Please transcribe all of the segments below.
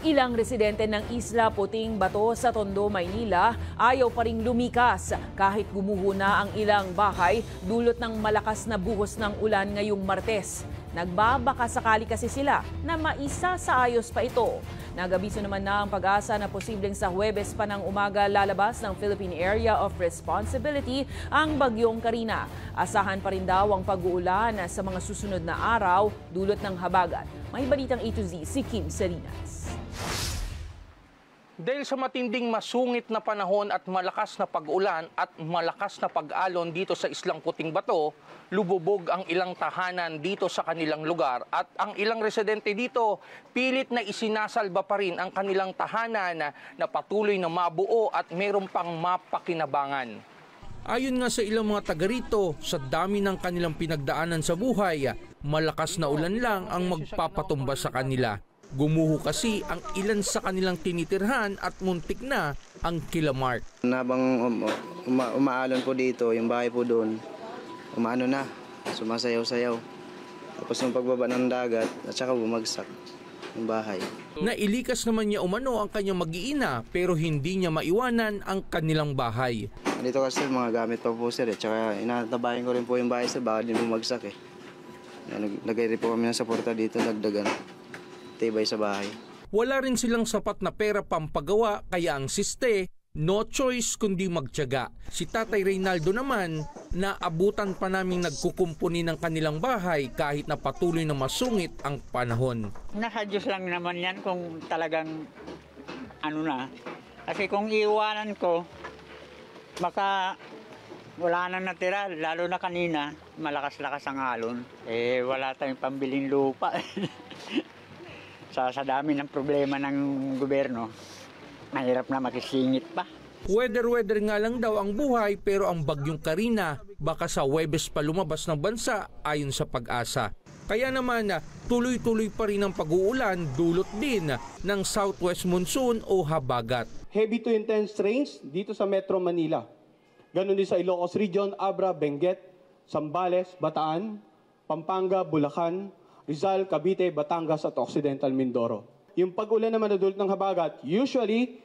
Ilang residente ng Isla Puting Bato sa Tondo, Maynila ayaw pa ring lumikas kahit gumuho na ang ilang bahay dulot ng malakas na buhos ng ulan ngayong Martes. Nagbabaka sakali kasi sila na maisa sa ayos pa ito. Nag-abiso naman na ang Pag-asa na posibleng sa Huwebes pa ng umaga lalabas ng Philippine Area of Responsibility ang bagyong Karina. Asahan pa rin daw ang pag-uulan sa mga susunod na araw dulot ng habagat. May balitang A to Z si Kim Salinas. Dahil sa matinding masungit na panahon at malakas na pag-ulan at malakas na pag-alon dito sa Islang Puting Bato, lububog ang ilang tahanan dito sa kanilang lugar at ang ilang residente dito pilit na isinasalba pa rin ang kanilang tahanan na patuloy na mabuo at meron pang mapakinabangan. Ayon nga sa ilang mga taga rito, sa dami ng kanilang pinagdaanan sa buhay, malakas na ulan lang ang magpapatumba sa kanila. Gumuho kasi ang ilan sa kanilang tinitirhan at muntik na ang kilamart. Habang umaalon po dito, yung bahay po doon, umaano na, sumasayaw-sayaw. Tapos yung pagbaba ng dagat at saka bumagsak yung bahay. Nailikas naman niya umano ang kanyang mag-iina pero hindi niya maiwanan ang kanilang bahay. Dito kasi mga gamit pa po sir, at saka inatabayan ko rin po yung bahay sir, baka din bumagsak eh. Nagay rin po kami ng suporta dito, dagdagan. Tibay sa bahay. Wala rin silang sapat na pera pampagawa kaya ang siste, no choice kundi magtiyaga. Si Tatay Reynaldo naman, naabutan pa naming nagkukumpuni ng kanilang bahay kahit na patuloy na masungit ang panahon. Nasa Diyos lang naman yan kung talagang ano na. Kasi kung iiwanan ko, baka wala nang natira, lalo na kanina, malakas-lakas ang alon. Eh wala tayong pambiling lupa. Sa dami ng problema ng gobyerno, mahirap na makisingit pa. Weather nga lang daw ang buhay pero ang bagyong Karina baka sa Huwebes pa lumabas ng bansa ayon sa Pag-asa. Kaya naman tuloy-tuloy pa rin ang pag-uulan dulot din ng southwest monsoon o habagat. Heavy to intense rains dito sa Metro Manila. Ganon din sa Ilocos Region, Abra, Benguet, Zambales, Bataan, Pampanga, Bulacan, Rizal, Cavite, Batangas at Occidental Mindoro. Yung pag-ulan naman na dulot ng habagat, usually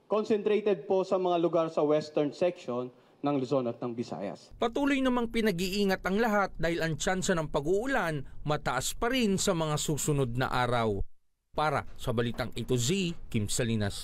concentrated po sa mga lugar sa western section ng Luzon at ng Visayas. Patuloy namang pinag-iingat ang lahat dahil ang tsansa ng pag-uulan mataas pa rin sa mga susunod na araw. Para sa Balitang A to Z, Kim Salinas.